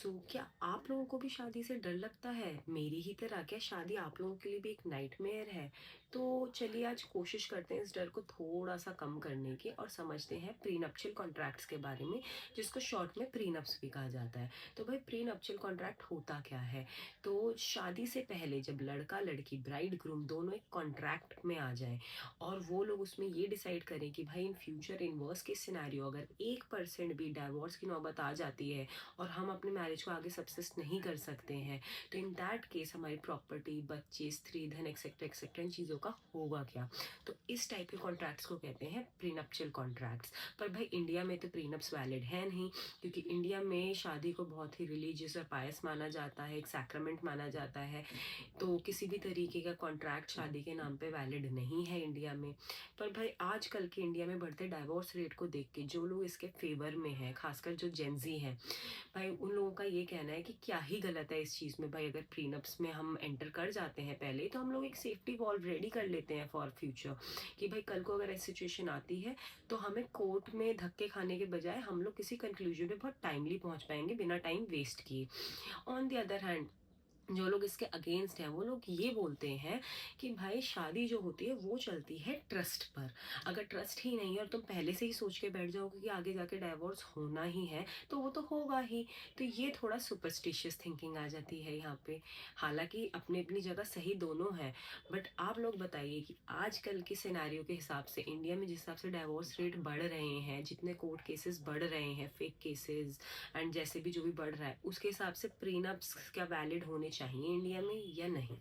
क्या आप लोगों को भी शादी से डर लगता है? मेरी ही तरह क्या शादी आप लोगों के लिए भी एक नाइटमेयर है? तो चलिए आज कोशिश करते हैं इस डर को थोड़ा-सा कम करने की और समझते हैं प्रीनप्शियल कॉन्ट्रैक्ट्स के बारे में, जिसको शॉर्ट में प्रीनप्स भी कहा जाता है। तो भाई प्रीनप्शियल कॉन्ट्रैक्ट होता क्या है? तो शादी से पहले जब लड़का-लड़की, ब्राइड-ग्रूम दोनों एक कॉन्ट्रैक्ट में आ जाएँ और वो लोग उसमें ये डिसाइड करें कि भाई in future in worst case scenario अगर 1% भी डिवोर्स की नौबत आ जाती है और हम अपने मैरिज को आगे सब्सिस्ट नहीं कर सकते हैं, तो इन दैट केस हमारी प्रॉपर्टी, बच्चे, स्त्री धन एक्सेट्रा एक्सेट्रा इन चीज़ों का होगा क्या? तो इस टाइप के कॉन्ट्रैक्ट्स को कहते हैं प्रीनप्शियल कॉन्ट्रैक्ट्स। पर भाई इंडिया में तो प्रीनप्स वैलिड है नहीं, क्योंकि इंडिया में शादी को बहुत ही रिलीजियस और पायस माना जाता है, एक सैक्रामेंट माना जाता है। तो किसी भी तरीके का कॉन्ट्रैक्ट शादी के नाम पे वैलिड नहीं है इंडिया में। पर भाई आजकल के इंडिया में बढ़ते डाइवोर्स रेट को देख के जो लोग इसके फेवर में हैं, खासकर जो जेंजी हैं, भाई उन लोगों का ये कहना है कि क्या ही गलत है इस चीज़ में। भाई अगर प्रीनप्स में हम एंटर कर जाते हैं पहले, तो हम लोग एक सेफ्टी वॉल्व रेडी कर लेते हैं फॉर फ्यूचर, कि भाई कल को अगर ऐसी सिचुएशन आती है तो हमें कोर्ट में धक्के खाने के बजाय हम लोग किसी कंक्लूजन पे बहुत टाइमली पहुंच पाएंगे बिना टाइम वेस्ट किए। ऑन द अदर हैंड जो लोग इसके अगेंस्ट हैं वो लोग ये बोलते हैं कि भाई शादी जो होती है वो चलती है ट्रस्ट पर। अगर ट्रस्ट ही नहीं है और तुम पहले से ही सोच के बैठ जाओगे कि आगे जाके डाइवोर्स होना ही है, तो वो तो होगा ही। तो ये थोड़ा सुपरस्टिशियस थिंकिंग आ जाती है यहाँ पे। हालांकि अपनी अपनी जगह सही दोनों है, बट आप लोग बताइए कि आजकल के सिनेरियो के हिसाब से इंडिया में जिस हिसाब से डाइवोर्स रेट बढ़ रहे हैं, जितने कोर्ट केसेस बढ़ रहे हैं, फेक केसेस एंड जैसे भी जो भी बढ़ रहा है, उसके हिसाब से प्रीनप्स क्या वैलिड होने चाहिए इंडिया में या नहीं?